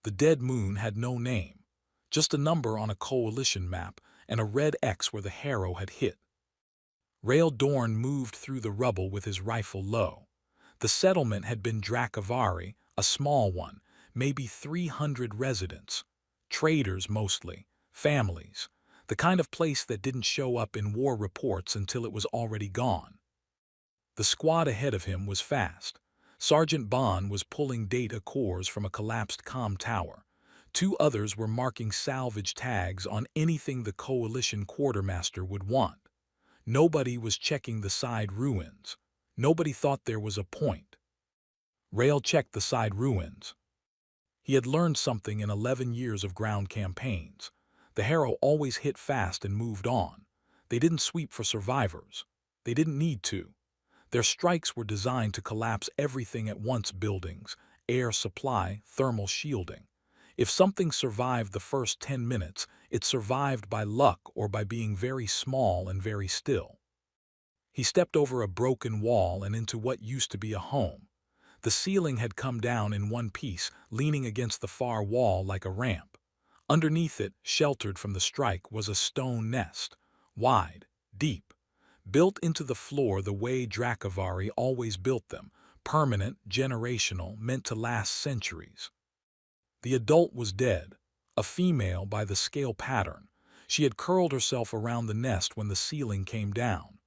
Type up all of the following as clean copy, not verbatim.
The dead moon had no name, just a number on a coalition map and a red X where the Harrow had hit. Rail Dorn moved through the rubble with his rifle low. The settlement had been Dracavari, a small one, maybe 300 residents. Traders mostly, families, the kind of place that didn't show up in war reports until it was already gone. The squad ahead of him was fast. Sergeant Bond was pulling data cores from a collapsed comm tower. Two others were marking salvage tags on anything the coalition quartermaster would want. Nobody was checking the side ruins. Nobody thought there was a point. Rail checked the side ruins. He had learned something in 11 years of ground campaigns. The Harrow always hit fast and moved on. They didn't sweep for survivors. They didn't need to. Their strikes were designed to collapse everything at once: buildings, air supply, thermal shielding. If something survived the first 10 minutes, it survived by luck or by being very small and very still. He stepped over a broken wall and into what used to be a home. The ceiling had come down in one piece, leaning against the far wall like a ramp. Underneath it, sheltered from the strike, was a stone nest, wide, deep, built into the floor the way Dracavari always built them, permanent, generational, meant to last centuries. The adult was dead, a female by the scale pattern. She had curled herself around the nest when the ceiling came down.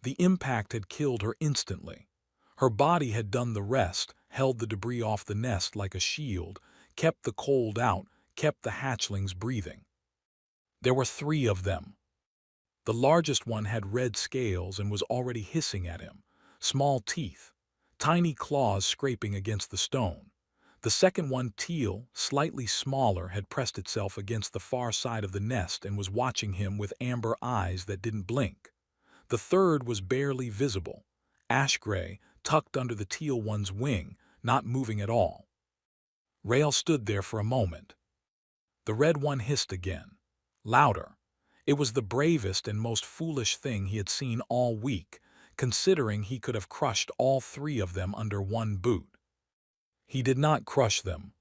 The impact had killed her instantly. Her body had done the rest, held the debris off the nest like a shield, kept the cold out, kept the hatchlings breathing. There were 3 of them. The largest one had red scales and was already hissing at him, small teeth, tiny claws scraping against the stone. The second one, teal, slightly smaller, had pressed itself against the far side of the nest and was watching him with amber eyes that didn't blink. The third was barely visible, ash-gray, tucked under the teal one's wing, not moving at all. Rail stood there for a moment. The red one hissed again, louder. It was the bravest and most foolish thing he had seen all week, considering he could have crushed all 3 of them under one boot. He did not crush them.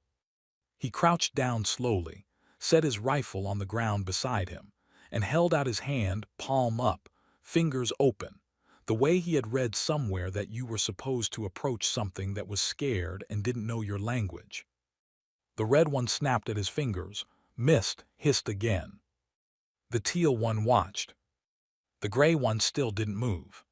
He crouched down slowly, set his rifle on the ground beside him, and held out his hand, palm up, fingers open, the way he had read somewhere that you were supposed to approach something that was scared and didn't know your language. The red one snapped at his fingers, missed, hissed again. The teal one watched. The gray one still didn't move.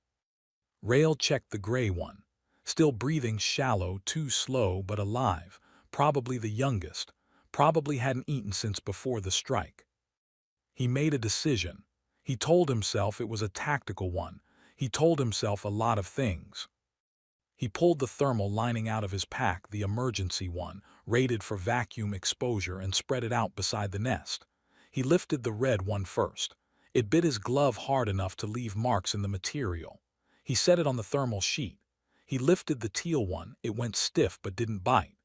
Rail checked the gray one. Still breathing shallow, too slow but alive, probably the youngest, probably hadn't eaten since before the strike. He made a decision. He told himself it was a tactical one. He told himself a lot of things. He pulled the thermal lining out of his pack, the emergency one, rated for vacuum exposure, and spread it out beside the nest. He lifted the red one first. It bit his glove hard enough to leave marks in the material. He set it on the thermal sheet. He lifted the teal one. It went stiff but didn't bite.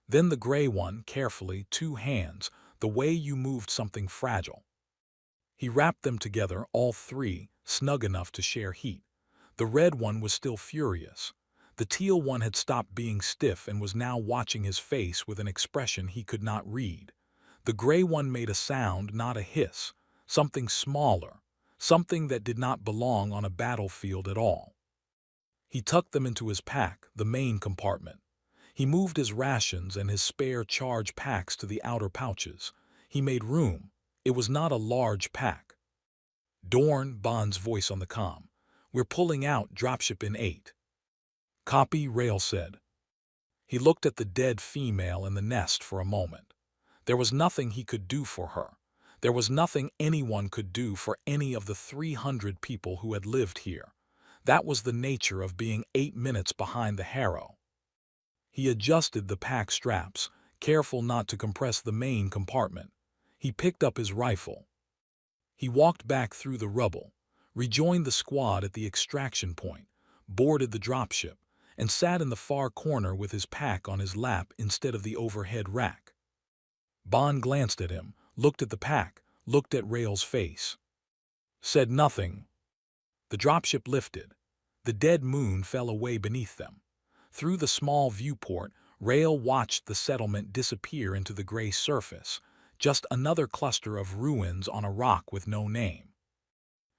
Then the gray one, carefully, 2 hands, the way you moved something fragile. He wrapped them together, all 3, snug enough to share heat. The red one was still furious. The teal one had stopped being stiff and was now watching his face with an expression he could not read. The gray one made a sound, not a hiss, something smaller, something that did not belong on a battlefield at all. He tucked them into his pack, the main compartment. He moved his rations and his spare charge packs to the outer pouches. He made room. It was not a large pack. Dorn, Bond's voice on the comm. We're pulling out, dropship in 8. Copy, Rail said. He looked at the dead female in the nest for a moment. There was nothing he could do for her. There was nothing anyone could do for any of the 300 people who had lived here. That was the nature of being 8 minutes behind the Harrow. He adjusted the pack straps, careful not to compress the main compartment. He picked up his rifle. He walked back through the rubble, rejoined the squad at the extraction point, boarded the dropship, and sat in the far corner with his pack on his lap instead of the overhead rack. Bond glanced at him, looked at the pack, looked at Rail's face. Said nothing. The dropship lifted. The dead moon fell away beneath them. Through the small viewport, Rael watched the settlement disappear into the gray surface, just another cluster of ruins on a rock with no name.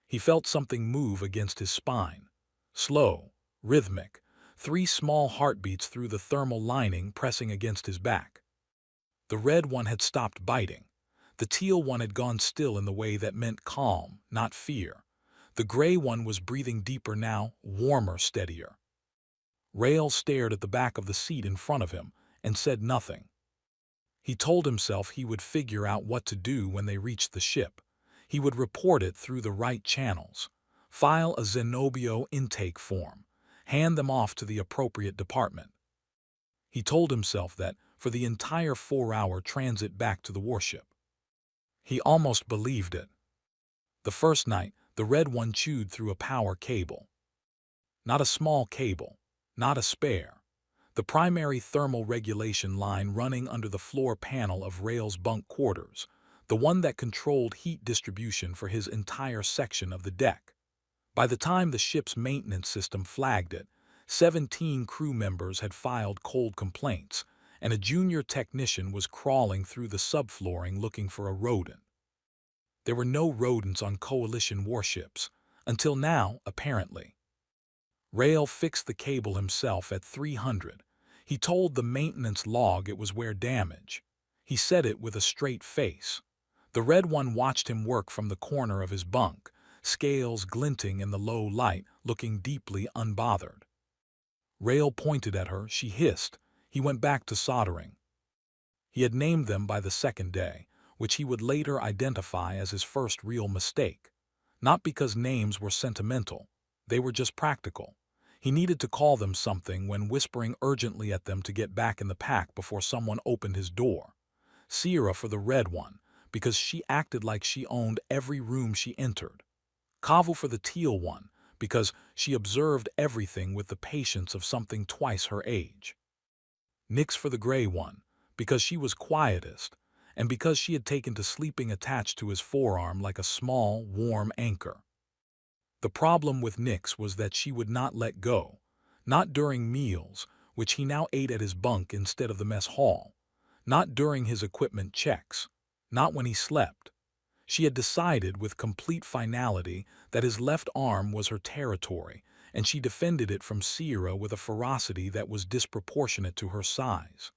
He felt something move against his spine. Slow, rhythmic, 3 small heartbeats through the thermal lining pressing against his back. The red one had stopped biting. The teal one had gone still in the way that meant calm, not fear. The gray one was breathing deeper now, warmer, steadier. Rael stared at the back of the seat in front of him and said nothing. He told himself he would figure out what to do when they reached the ship. He would report it through the right channels, file a Zenobio intake form, hand them off to the appropriate department. He told himself that for the entire 4-hour transit back to the warship. He almost believed it. The first night, the red one chewed through a power cable. Not a small cable, not a spare. The primary thermal regulation line running under the floor panel of Rael's bunk quarters, the one that controlled heat distribution for his entire section of the deck. By the time the ship's maintenance system flagged it, 17 crew members had filed cold complaints, and a junior technician was crawling through the subflooring looking for a rodent. There were no rodents on Coalition warships, until now, apparently. Rael fixed the cable himself at 300. He told the maintenance log it was where damage. He said it with a straight face. The red one watched him work from the corner of his bunk, scales glinting in the low light, looking deeply unbothered. Rael pointed at her, she hissed. He went back to soldering. He had named them by the second day, which he would later identify as his first real mistake. Not because names were sentimental, they were just practical. He needed to call them something when whispering urgently at them to get back in the pack before someone opened his door. Sierra for the red one, because she acted like she owned every room she entered. Kavu for the teal one, because she observed everything with the patience of something twice her age. Nyx for the gray one, because she was quietest, and because she had taken to sleeping attached to his forearm like a small, warm anchor. The problem with Nyx was that she would not let go, not during meals, which he now ate at his bunk instead of the mess hall, not during his equipment checks, not when he slept. She had decided with complete finality that his left arm was her territory, and she defended it from Sierra with a ferocity that was disproportionate to her size.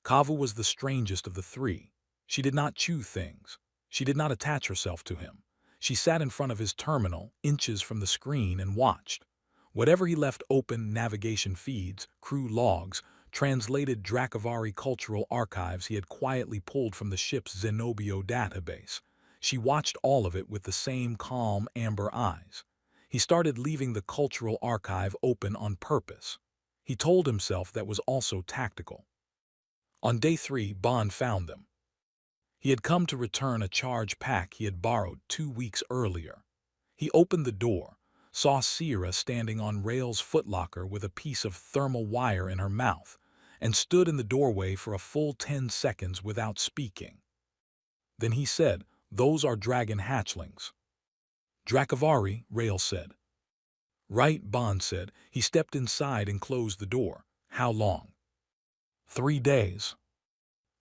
Kavu was the strangest of the three. She did not chew things. She did not attach herself to him. She sat in front of his terminal, inches from the screen, and watched. Whatever he left open, navigation feeds, crew logs, translated Dracavari cultural archives he had quietly pulled from the ship's Zenobio database. She watched all of it with the same calm, amber eyes. He started leaving the cultural archive open on purpose. He told himself that was also tactical. On day 3, Bond found them. He had come to return a charge pack he had borrowed 2 weeks earlier. He opened the door, saw Sierra standing on Rael's footlocker with a piece of thermal wire in her mouth, and stood in the doorway for a full 10 seconds without speaking. Then he said, "Those are dragon hatchlings." "Dracavari," Rael said. "Right," Bond said. He stepped inside and closed the door. "How long?" 3 days.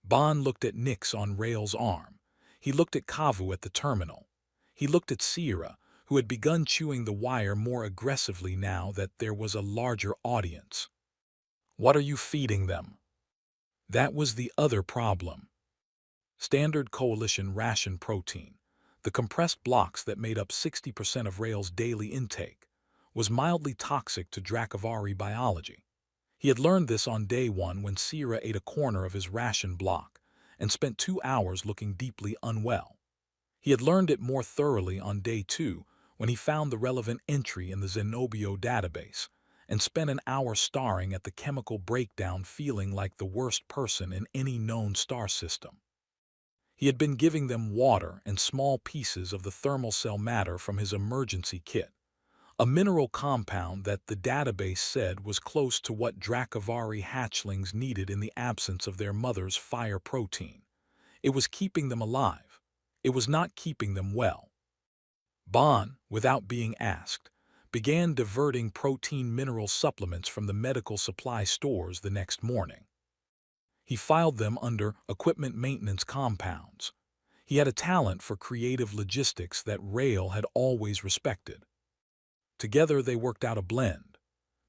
Bond looked at Nyx on Rael's arm. He looked at Kavu at the terminal. He looked at Sierra, who had begun chewing the wire more aggressively now that there was a larger audience. "What are you feeding them?" That was the other problem. Standard Coalition ration protein, the compressed blocks that made up 60% of Rael's daily intake, was mildly toxic to Dracavari biology. He had learned this on day 1 when Sierra ate a corner of his ration block and spent 2 hours looking deeply unwell. He had learned it more thoroughly on day 2 when he found the relevant entry in the Zenobio database and spent an hour staring at the chemical breakdown feeling like the worst person in any known star system. He had been giving them water and small pieces of the thermal cell matter from his emergency kit, a mineral compound that the database said was close to what Dracavari hatchlings needed in the absence of their mother's fire protein. It was keeping them alive. It was not keeping them well. Bond, without being asked, began diverting protein mineral supplements from the medical supply stores the next morning. He filed them under equipment maintenance compounds. He had a talent for creative logistics that Rail had always respected. Together they worked out a blend.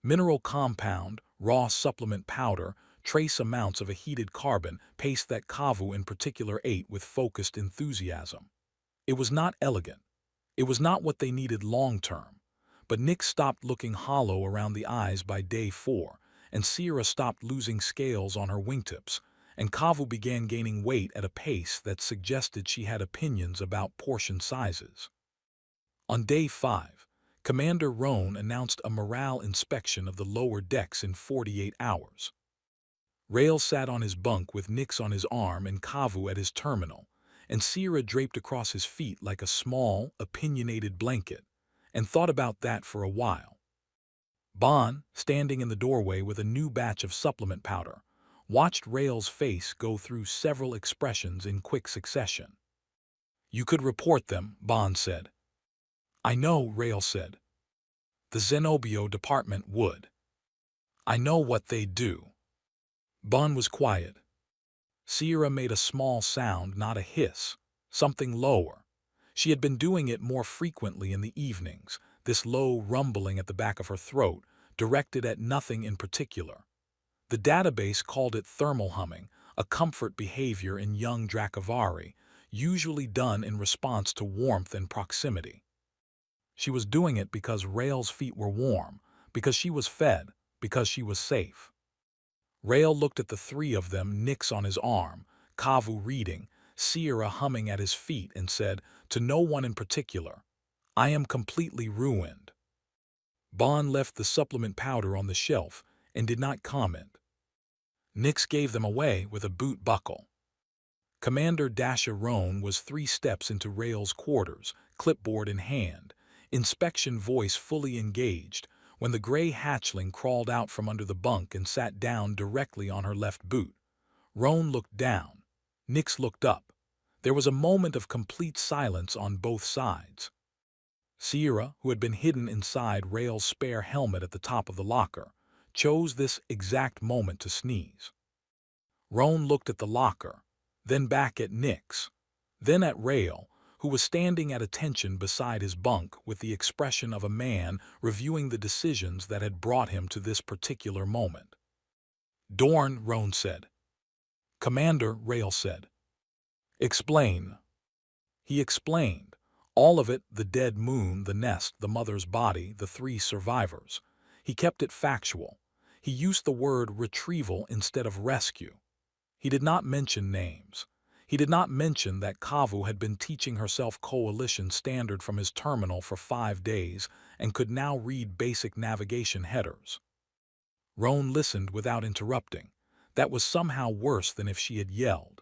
Mineral compound, raw supplement powder, trace amounts of a heated carbon paste that Kavu in particular ate with focused enthusiasm. It was not elegant. It was not what they needed long-term. But Nick stopped looking hollow around the eyes by day 4, and Sierra stopped losing scales on her wingtips, and Kavu began gaining weight at a pace that suggested she had opinions about portion sizes. On day 5, Commander Roan announced a morale inspection of the lower decks in 48 hours. Rail sat on his bunk with Nix on his arm and Kavu at his terminal, and Sierra draped across his feet like a small, opinionated blanket, and thought about that for a while. Bon, standing in the doorway with a new batch of supplement powder, watched Rail's face go through several expressions in quick succession. "You could report them," Bon said. "I know," Rail said. "The Zenobio department would. I know what they'd do." Bon was quiet. Sierra made a small sound, not a hiss, something lower. She had been doing it more frequently in the evenings, this low rumbling at the back of her throat, directed at nothing in particular. The database called it thermal humming, a comfort behavior in young Dracavari, usually done in response to warmth and proximity. She was doing it because Rail's feet were warm, because she was fed, because she was safe. Rail looked at the three of them, Nix on his arm, Kavu reading, Sierra humming at his feet, and said, to no one in particular, "I am completely ruined." Bon left the supplement powder on the shelf and did not comment. Nix gave them away with a boot buckle. Commander Dasha Roan was 3 steps into Rail's quarters, clipboard in hand, inspection voice fully engaged, when the gray hatchling crawled out from under the bunk and sat down directly on her left boot. Roan looked down. Nix looked up. There was a moment of complete silence on both sides. Sierra, who had been hidden inside Rail's spare helmet at the top of the locker, chose this exact moment to sneeze. Roan looked at the locker, then back at Nix, then at Rail, who was standing at attention beside his bunk with the expression of a man reviewing the decisions that had brought him to this particular moment. "Dorn," Roan said. "Commander," Rail said. "Explain." He explained. All of it, the dead moon, the nest, the mother's body, the 3 survivors. He kept it factual. He used the word retrieval instead of rescue. He did not mention names. He did not mention that Kavu had been teaching herself Coalition Standard from his terminal for 5 days and could now read basic navigation headers. Roan listened without interrupting. That was somehow worse than if she had yelled.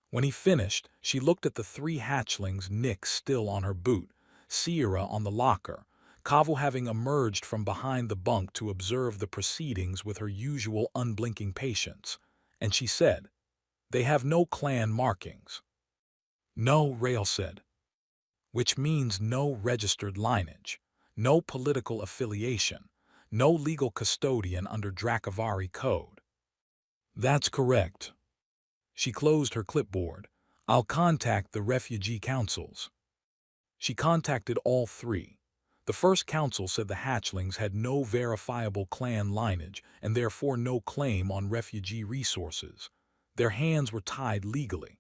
When he finished, she looked at the 3 hatchlings, Nix still on her boot, Sierra on the locker, Kavu having emerged from behind the bunk to observe the proceedings with her usual unblinking patience, and she said, "They have no clan markings." "No," Rail said. "Which means no registered lineage, no political affiliation, no legal custodian under Dracavari code." "That's correct." She closed her clipboard. "I'll contact the refugee councils." She contacted all 3. The first council said the hatchlings had no verifiable clan lineage and therefore no claim on refugee resources. Their hands were tied legally.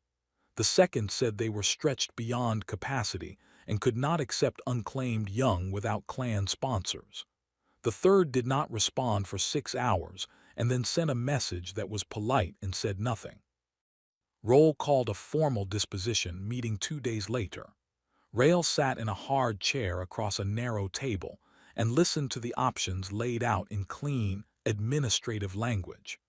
The second said they were stretched beyond capacity and could not accept unclaimed young without clan sponsors. The third did not respond for 6 hours and then sent a message that was polite and said nothing. Roll called a formal disposition meeting 2 days later. Rail sat in a hard chair across a narrow table and listened to the options laid out in clean, administrative language.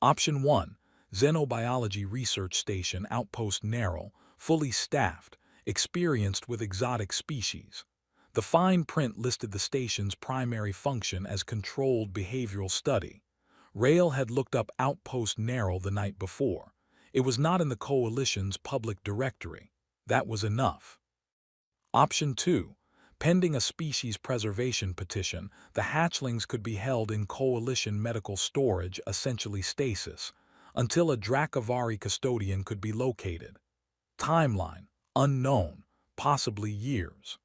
Option 1, Xenobiology Research Station Outpost Narrow, fully staffed, experienced with exotic species. The fine print listed the station's primary function as controlled behavioral study. Rail had looked up Outpost Narrow the night before. It was not in the Coalition's public directory. That was enough. Option 2, Pending a species preservation petition, the hatchlings could be held in coalition medical storage, essentially stasis, until a Dracavari custodian could be located. Timeline: unknown, possibly years.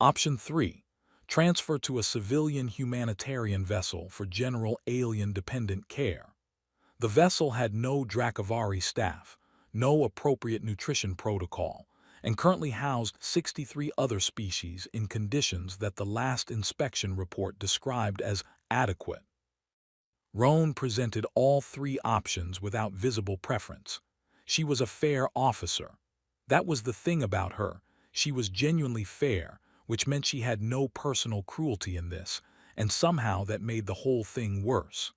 Option 3. Transfer to a civilian humanitarian vessel for general alien-dependent care. The vessel had no Dracavari staff, no appropriate nutrition protocol, and currently housed 63 other species in conditions that the last inspection report described as adequate. Roan presented all three options without visible preference. She was a fair officer. That was the thing about her. She was genuinely fair, which meant she had no personal cruelty in this, and somehow that made the whole thing worse.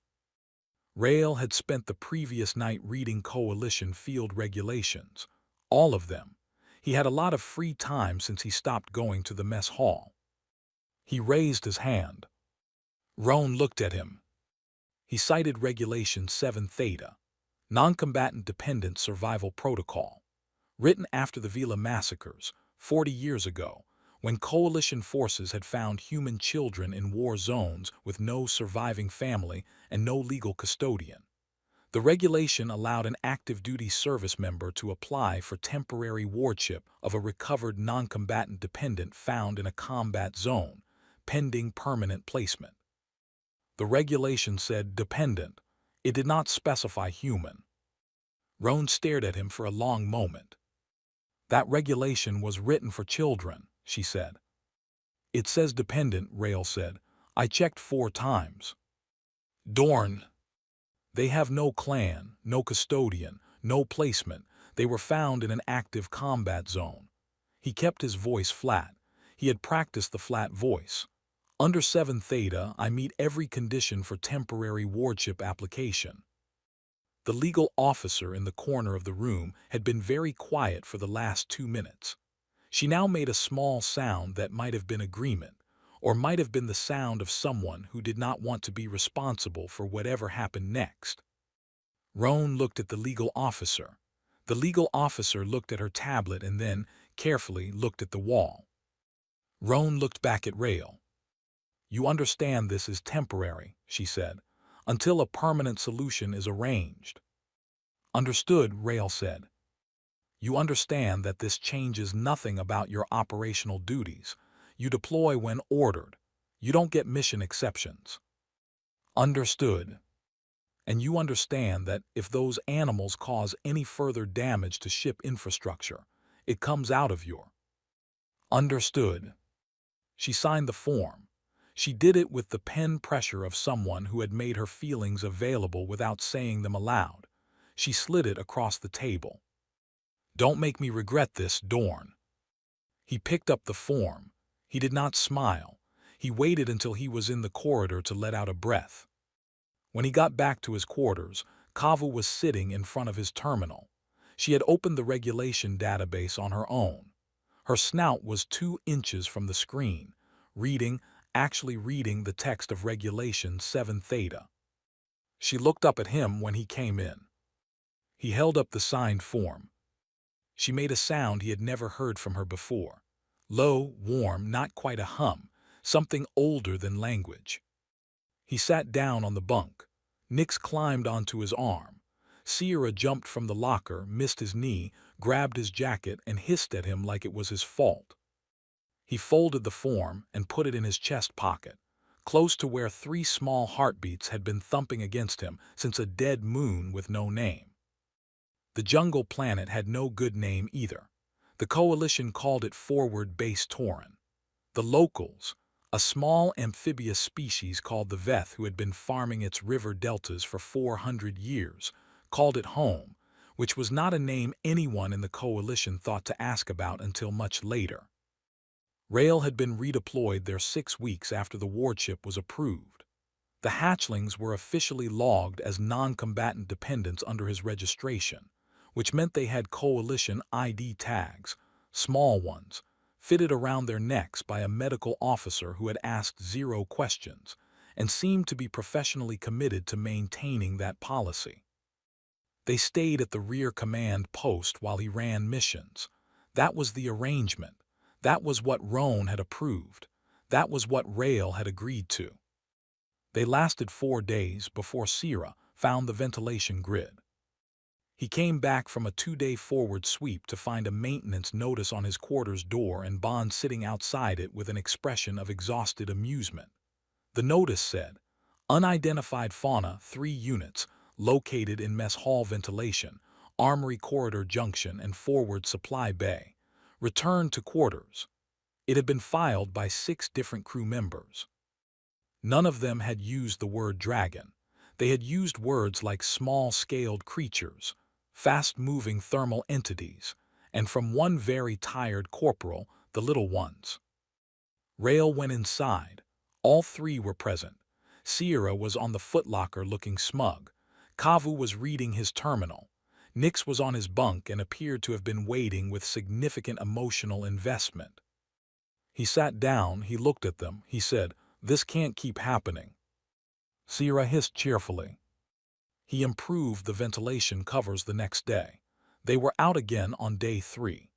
Rael had spent the previous night reading Coalition field regulations. All of them. He had a lot of free time since he stopped going to the mess hall. He raised his hand. Roan looked at him. He cited Regulation 7 Theta, Non-Combatant Dependent Survival Protocol, written after the Vila massacres, 40 years ago, when Coalition forces had found human children in war zones with no surviving family and no legal custodian. The regulation allowed an active-duty service member to apply for temporary wardship of a recovered non-combatant dependent found in a combat zone, pending permanent placement. The regulation said dependent. It did not specify human. Roan stared at him for a long moment. That regulation was written for children, she said. It says dependent, Rael said. I checked 4 times. Dorn. They have no clan, no custodian, no placement. They were found in an active combat zone. He kept his voice flat. He had practiced the flat voice. Under 7 Theta, I meet every condition for temporary wardship application. The legal officer in the corner of the room had been very quiet for the last 2 minutes. She now made a small sound that might have been agreement, or might have been the sound of someone who did not want to be responsible for whatever happened next. Roan looked at the legal officer. The legal officer looked at her tablet and then, carefully, looked at the wall. Roan looked back at Rael. You understand this is temporary, she said, until a permanent solution is arranged. Understood, Rael said. You understand that this changes nothing about your operational duties. You deploy when ordered. You don't get mission exceptions. Understood. And you understand that if those animals cause any further damage to ship infrastructure, it comes out of your. Understood. She signed the form. She did it with the pen pressure of someone who had made her feelings available without saying them aloud. She slid it across the table. Don't make me regret this, Dorn. He picked up the form. He did not smile. He waited until he was in the corridor to let out a breath. When he got back to his quarters, Kavu was sitting in front of his terminal. She had opened the regulation database on her own. Her snout was 2 inches from the screen, actually reading the text of Regulation 7 Theta. She looked up at him when he came in. He held up the signed form. She made a sound he had never heard from her before. Low, warm, not quite a hum, something older than language. He sat down on the bunk. Nix climbed onto his arm. Sierra jumped from the locker, missed his knee, grabbed his jacket, and hissed at him like it was his fault. He folded the form and put it in his chest pocket, close to where 3 small heartbeats had been thumping against him since a dead moon with no name. The jungle planet had no good name either. The coalition called it Forward Base Tauren. The locals, a small amphibious species called the Veth who had been farming its river deltas for 400 years, called it home, which was not a name anyone in the coalition thought to ask about until much later. Rael had been redeployed there 6 weeks after the wardship was approved. The hatchlings were officially logged as non-combatant dependents under his registration, which meant they had coalition ID tags, small ones, fitted around their necks by a medical officer who had asked 0 questions and seemed to be professionally committed to maintaining that policy. They stayed at the rear command post while he ran missions. That was the arrangement. That was what Roan had approved. That was what Rael had agreed to. They lasted 4 days before Sira found the ventilation grid. He came back from a 2-day forward sweep to find a maintenance notice on his quarters door and Bond sitting outside it with an expression of exhausted amusement. The notice said, "Unidentified fauna 3 units, located in mess hall ventilation, armory corridor junction and forward supply bay. Return to quarters." It had been filed by 6 different crew members. None of them had used the word dragon. They had used words like small-scaled creatures, fast-moving thermal entities, and from one very tired corporal, the little ones. Rael went inside. All 3 were present. Sierra was on the footlocker looking smug. Kavu was reading his terminal. Nix was on his bunk and appeared to have been waiting with significant emotional investment. He sat down, he looked at them, he said, "This can't keep happening." Sierra hissed cheerfully. He improved the ventilation covers the next day. They were out again on day 3.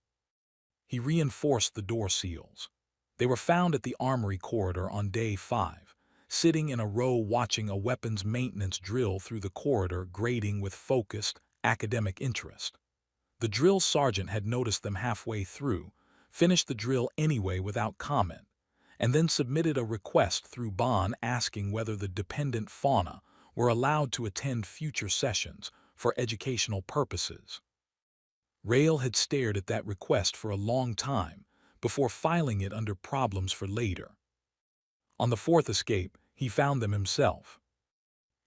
He reinforced the door seals. They were found at the armory corridor on day 5, sitting in a row watching a weapons maintenance drill through the corridor, grading with focused, academic interest. The drill sergeant had noticed them halfway through, finished the drill anyway without comment, and then submitted a request through Bond asking whether the dependent fauna were allowed to attend future sessions for educational purposes. Rael had stared at that request for a long time before filing it under problems for later. On the 4th escape, he found them himself.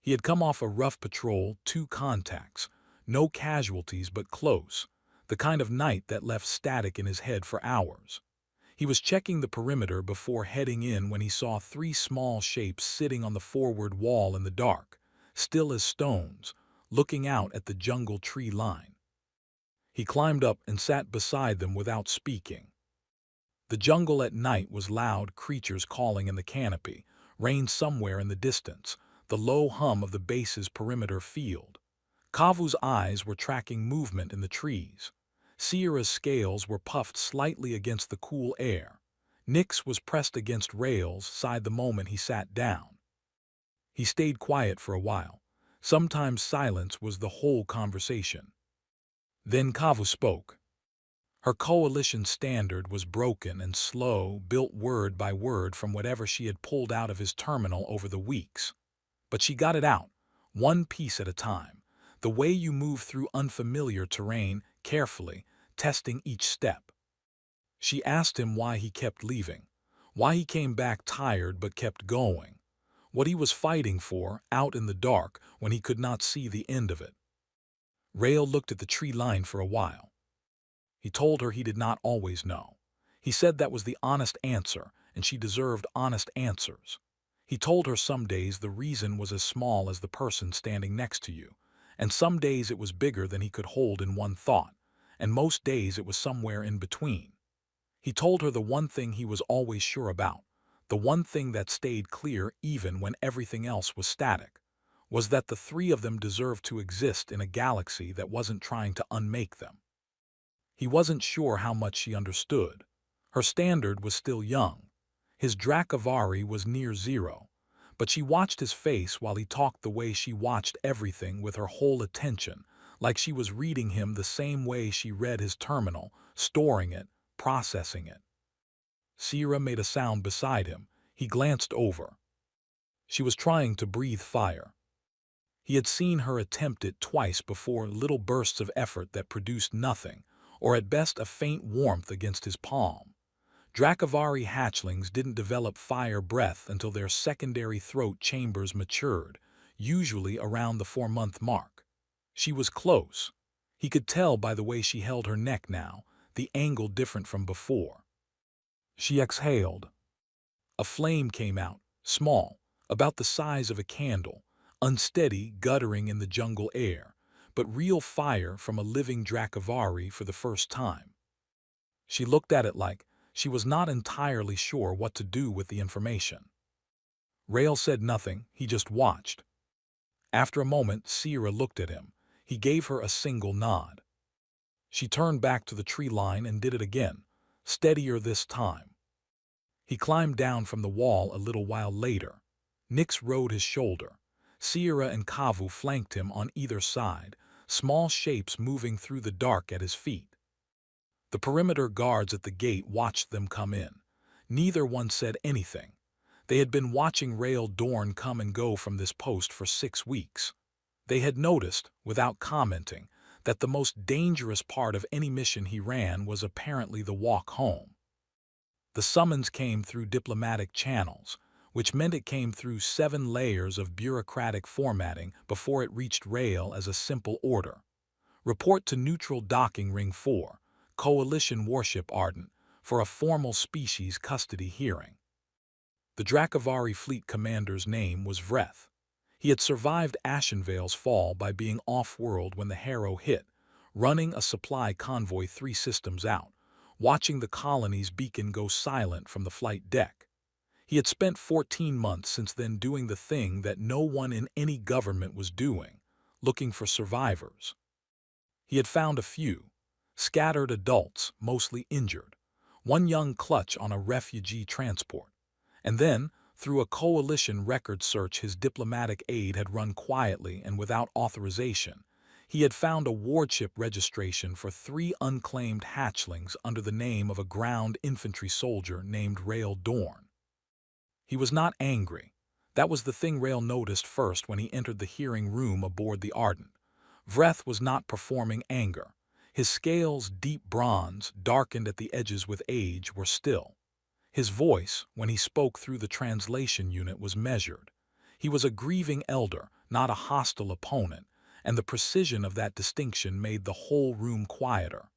He had come off a rough patrol, 2 contacts, no casualties but close, the kind of night that left static in his head for hours. He was checking the perimeter before heading in when he saw 3 small shapes sitting on the forward wall in the dark, still as stones, looking out at the jungle tree line. He climbed up and sat beside them without speaking. The jungle at night was loud, creatures calling in the canopy, rain somewhere in the distance, the low hum of the base's perimeter field. Kavu's eyes were tracking movement in the trees. Sierra's scales were puffed slightly against the cool air. Nix was pressed against Rael's side the moment he sat down. He stayed quiet for a while. Sometimes silence was the whole conversation. Then Kavu spoke. Her coalition standard was broken and slow, built word by word from whatever she had pulled out of his terminal over the weeks. But she got it out, one piece at a time, the way you move through unfamiliar terrain, carefully, testing each step. She asked him why he kept leaving, why he came back tired but kept going, what he was fighting for out in the dark when he could not see the end of it. Rael looked at the tree line for a while. He told her he did not always know. He said that was the honest answer, and she deserved honest answers. He told her some days the reason was as small as the person standing next to you, and some days it was bigger than he could hold in one thought, and most days it was somewhere in between. He told her the one thing he was always sure about, the one thing that stayed clear even when everything else was static, was that the 3 of them deserved to exist in a galaxy that wasn't trying to unmake them. He wasn't sure how much she understood. Her standard was still young. His Dracavari was near 0, but she watched his face while he talked the way she watched everything with her whole attention, like she was reading him the same way she read his terminal, storing it, processing it. Sierra made a sound beside him. He glanced over. She was trying to breathe fire. He had seen her attempt it twice before, little bursts of effort that produced nothing, or at best a faint warmth against his palm. Dracavari hatchlings didn't develop fire breath until their secondary throat chambers matured, usually around the 4-month mark. She was close. He could tell by the way she held her neck now, the angle different from before. She exhaled. A flame came out, small, about the size of a candle, unsteady, guttering in the jungle air, but real fire from a living Dracavari for the first time. She looked at it like she was not entirely sure what to do with the information. Rael said nothing, he just watched. After a moment, Sierra looked at him. He gave her a single nod. She turned back to the tree line and did it again, steadier this time. He climbed down from the wall a little while later. Nyx rode his shoulder. Sierra and Kavu flanked him on either side, small shapes moving through the dark at his feet. The perimeter guards at the gate watched them come in. Neither one said anything. They had been watching Rael Dorn come and go from this post for 6 weeks. They had noticed, without commenting, that the most dangerous part of any mission he ran was apparently the walk home. The summons came through diplomatic channels, which meant it came through 7 layers of bureaucratic formatting before it reached Rael as a simple order. Report to Neutral Docking Ring 4, Coalition Warship Ardent, for a formal species custody hearing. The Dracavari fleet commander's name was Vreth. He had survived Ashenvale's fall by being off-world when the Harrow hit, running a supply convoy 3 systems out, watching the colony's beacon go silent from the flight deck. He had spent 14 months since then doing the thing that no one in any government was doing, looking for survivors. He had found a few, scattered adults, mostly injured, one young clutch on a refugee transport. And then, through a coalition record search his diplomatic aide had run quietly and without authorization, he had found a wardship registration for 3 unclaimed hatchlings under the name of a ground infantry soldier named Rael Dorn. He was not angry. That was the thing Rael noticed first when he entered the hearing room aboard the Ardent. Vreth was not performing anger. His scales, deep bronze, darkened at the edges with age, were still. His voice, when he spoke through the translation unit, was measured. He was a grieving elder, not a hostile opponent, and the precision of that distinction made the whole room quieter.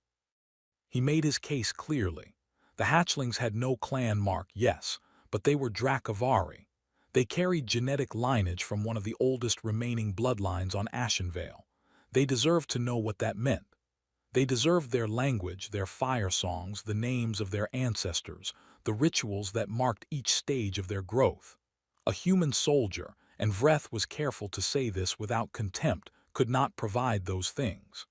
He made his case clearly. The hatchlings had no clan mark, yes, but they were Dracavari. They carried genetic lineage from one of the oldest remaining bloodlines on Ashenvale. They deserved to know what that meant. They deserved their language, their fire songs, the names of their ancestors, the rituals that marked each stage of their growth. A human soldier, and Vreth was careful to say this without contempt, could not provide those things.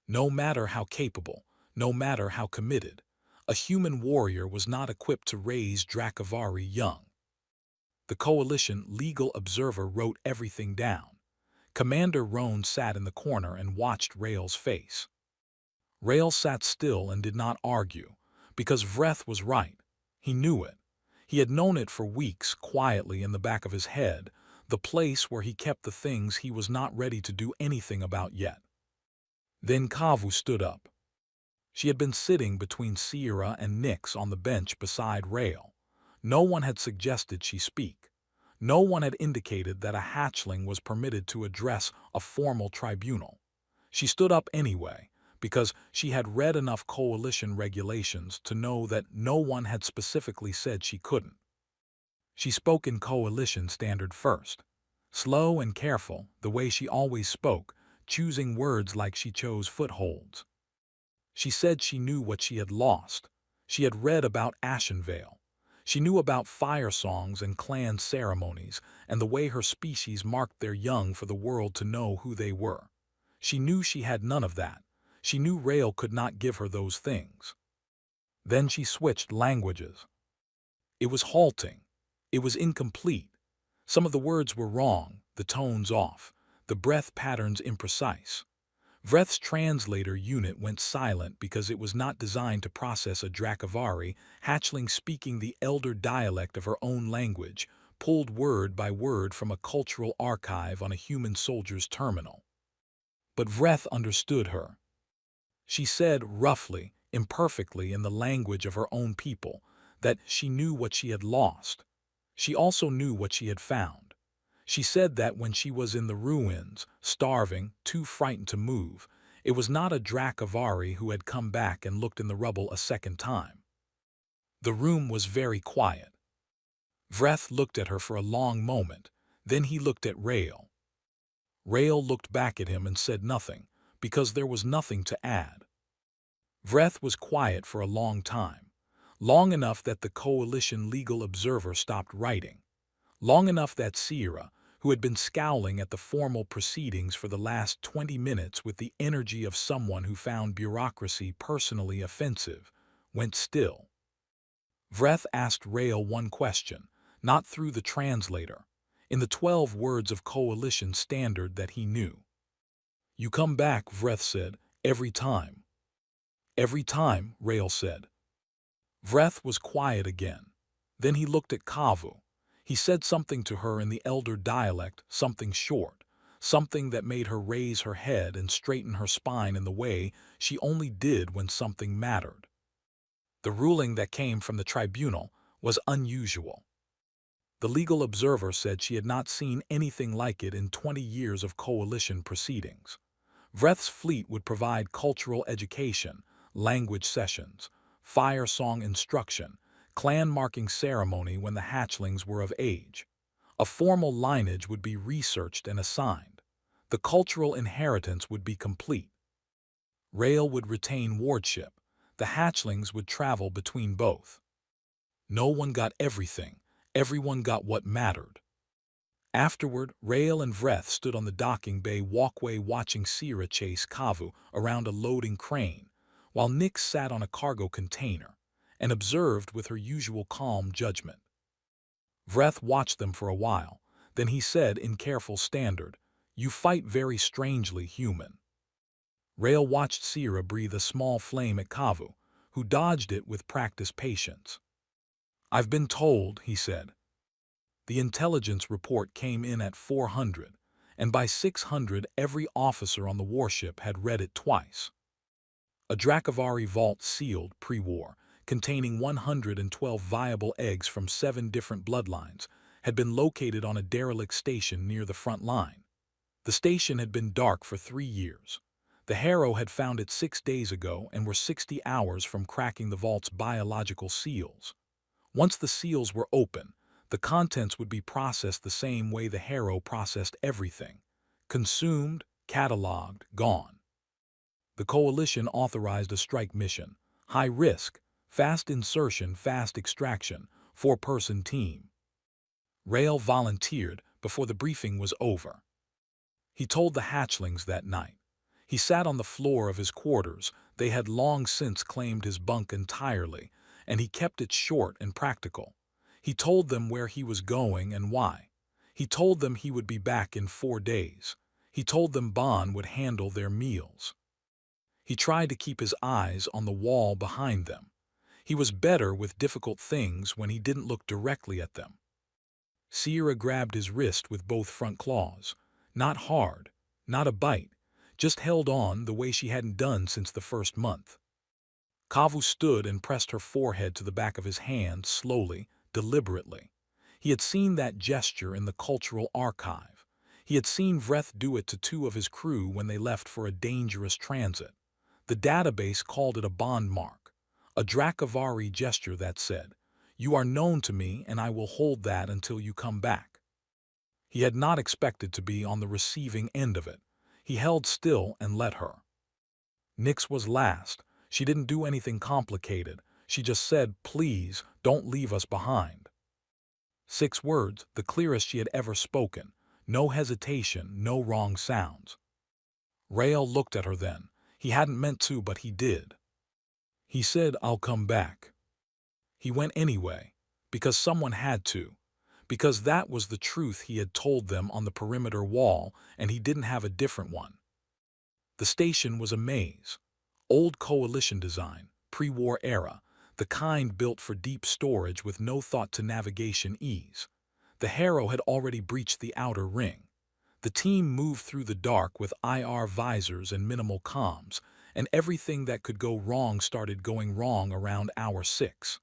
No matter how capable, no matter how committed, a human warrior was not equipped to raise Dracavari young. The Coalition legal observer wrote everything down. Commander Roan sat in the corner and watched Rael's face. Rael sat still and did not argue, because Vreth was right. He knew it. He had known it for weeks, quietly in the back of his head, the place where he kept the things he was not ready to do anything about yet. Then Kavu stood up. She had been sitting between Sierra and Nyx on the bench beside Rael. No one had suggested she speak. No one had indicated that a hatchling was permitted to address a formal tribunal. She stood up anyway, because she had read enough coalition regulations to know that no one had specifically said she couldn't. She spoke in coalition standard first, slow and careful, the way she always spoke, choosing words like she chose footholds. She said she knew what she had lost. She had read about Ashenvale. She knew about fire songs and clan ceremonies and the way her species marked their young for the world to know who they were. She knew she had none of that. She knew Rael could not give her those things. Then she switched languages. It was halting. It was incomplete. Some of the words were wrong, the tones off, the breath patterns imprecise. Vreth's translator unit went silent because it was not designed to process a Dracavari, hatchling speaking the elder dialect of her own language, pulled word by word from a cultural archive on a human soldier's terminal. But Vreth understood her. She said roughly, imperfectly in the language of her own people, that she knew what she had lost. She also knew what she had found. She said that when she was in the ruins, starving, too frightened to move, it was not a Dracavari who had come back and looked in the rubble a second time. The room was very quiet. Vreth looked at her for a long moment, then he looked at Rael. Rael looked back at him and said nothing, because there was nothing to add. Vreth was quiet for a long time, long enough that the Coalition legal observer stopped writing, long enough that Sierra, who had been scowling at the formal proceedings for the last 20 minutes with the energy of someone who found bureaucracy personally offensive, went still. Vreth asked Rael one question, not through the translator, in the 12 words of Coalition standard that he knew. "You come back," Vreth said, "every time." "Every time," Rael said. Vreth was quiet again. Then he looked at Kavu. He said something to her in the Elder dialect, something short, something that made her raise her head and straighten her spine in the way she only did when something mattered. The ruling that came from the tribunal was unusual. The legal observer said she had not seen anything like it in 20 years of coalition proceedings. Vreth's fleet would provide cultural education, language sessions, fire song instruction, clan-marking ceremony when the hatchlings were of age. A formal lineage would be researched and assigned. The cultural inheritance would be complete. Rael would retain wardship. The hatchlings would travel between both. No one got everything. Everyone got what mattered. Afterward, Rael and Vreth stood on the docking bay walkway watching Sierra chase Kavu around a loading crane, while Nyx sat on a cargo container and observed with her usual calm judgment. Vreth watched them for a while, then he said in careful standard, "You fight very strangely, human." Rael watched Sierra breathe a small flame at Kavu, who dodged it with practiced patience. "I've been told," he said. The intelligence report came in at 400, and by 600 every officer on the warship had read it twice. A Dracovari vault sealed pre-war, containing 112 viable eggs from 7 different bloodlines, had been located on a derelict station near the front line. The station had been dark for 3 years. The Harrow had found it 6 days ago and were 60 hours from cracking the vault's biological seals. Once the seals were open, the contents would be processed the same way the Harrow processed everything: consumed, cataloged, gone. The Coalition authorized a strike mission: high risk, fast insertion, fast extraction, 4-person team. Rael volunteered before the briefing was over. He told the hatchlings that night. He sat on the floor of his quarters. They had long since claimed his bunk entirely, and he kept it short and practical. He told them where he was going and why. He told them he would be back in 4 days. He told them Bon would handle their meals. He tried to keep his eyes on the wall behind them. He was better with difficult things when he didn't look directly at them. Sierra grabbed his wrist with both front claws. Not hard, not a bite, just held on the way she hadn't done since the first month. Kavu stood and pressed her forehead to the back of his hand slowly, deliberately. He had seen that gesture in the cultural archive. He had seen Vreth do it to 2 of his crew when they left for a dangerous transit. The database called it a bond mark, a Dracovari gesture that said, "You are known to me and I will hold that until you come back." He had not expected to be on the receiving end of it. He held still and let her. Nyx was last. She didn't do anything complicated. She just said, "Please, don't leave us behind." 6 words, the clearest she had ever spoken. No hesitation, no wrong sounds. Rael looked at her then. He hadn't meant to, but he did. He said, "I'll come back." He went anyway, because someone had to, because that was the truth he had told them on the perimeter wall, and he didn't have a different one. The station was a maze. Old Coalition design, pre-war era, the kind built for deep storage with no thought to navigation ease. The Harrow had already breached the outer ring. The team moved through the dark with IR visors and minimal comms, and everything that could go wrong started going wrong around hour 6.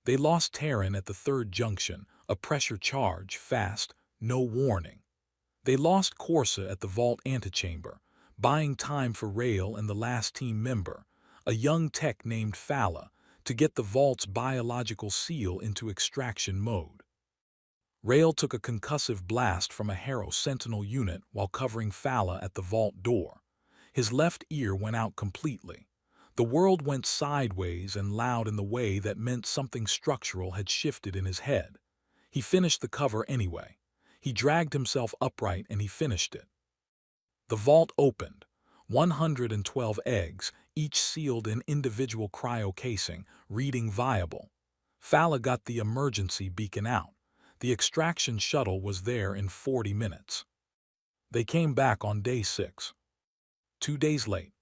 They lost Terran at the 3rd junction, a pressure charge, fast, no warning. They lost Corsa at the vault antechamber, buying time for Rael and the last team member, a young tech named Fala, to get the vault's biological seal into extraction mode. Rael took a concussive blast from a Harrow Sentinel unit while covering Fala at the vault door. His left ear went out completely. The world went sideways and loud in the way that meant something structural had shifted in his head. He finished the cover anyway. He dragged himself upright and he finished it. The vault opened. 112 eggs, each sealed in individual cryo casing, reading viable. Fala got the emergency beacon out. The extraction shuttle was there in 40 minutes. They came back on day 6. 2 days late,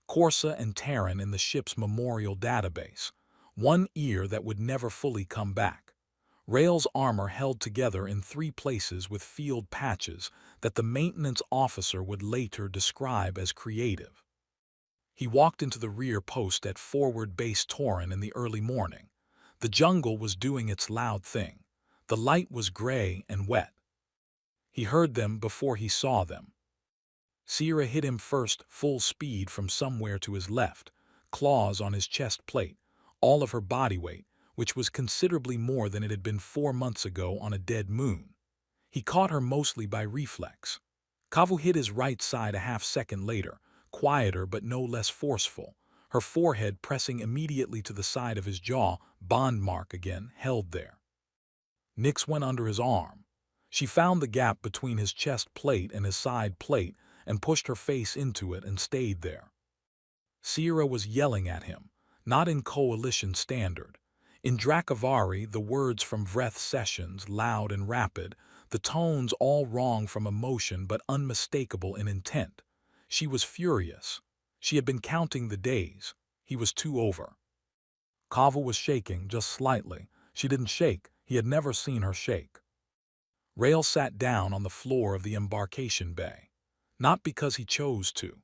Corsa and Terran in the ship's memorial database. One ear that would never fully come back. Rail's armor held together in 3 places with field patches that the maintenance officer would later describe as creative. He walked into the rear post at forward base Torin in the early morning. The jungle was doing its loud thing. The light was gray and wet. He heard them before he saw them. Sierra hit him first, full speed from somewhere to his left, claws on his chest plate, all of her body weight, which was considerably more than it had been 4 months ago on a dead moon. He caught her mostly by reflex. Kavu hit his right side a half-second later, quieter but no less forceful, her forehead pressing immediately to the side of his jaw, bond mark again, held there. Nyx went under his arm. She found the gap between his chest plate and his side plate and pushed her face into it and stayed there. Sierra was yelling at him, not in Coalition standard. In Dracavari, the words from Vreth's sessions, loud and rapid, the tones all wrong from emotion but unmistakable in intent. She was furious. She had been counting the days. He was 2 over. Kava was shaking, just slightly. She didn't shake. He had never seen her shake. Rail sat down on the floor of the embarkation bay. Not because he chose to.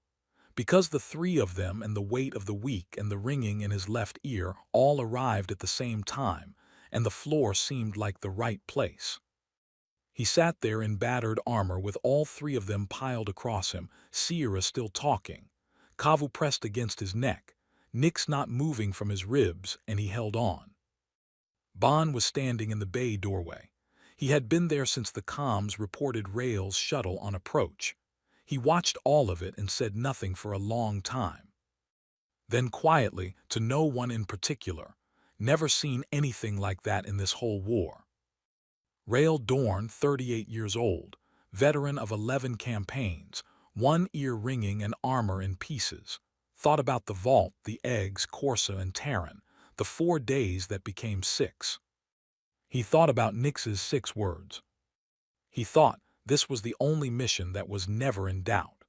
Because the 3 of them and the weight of the week and the ringing in his left ear all arrived at the same time, and the floor seemed like the right place. He sat there in battered armor with all 3 of them piled across him, Sierra still talking. Kavu pressed against his neck, Nyx not moving from his ribs, and he held on. Bon was standing in the bay doorway. He had been there since the comms reported Rail's shuttle on approach. He watched all of it and said nothing for a long time. Then quietly, to no one in particular, never seen anything like that in this whole war. Rail Dorn, 38 years old, veteran of 11 campaigns, 1 ear ringing and armor in pieces, thought about the vault, the eggs, Corsa and Terran, the 4 days that became 6. He thought about Nyx's 6 words. He thought this was the only mission that was never in doubt.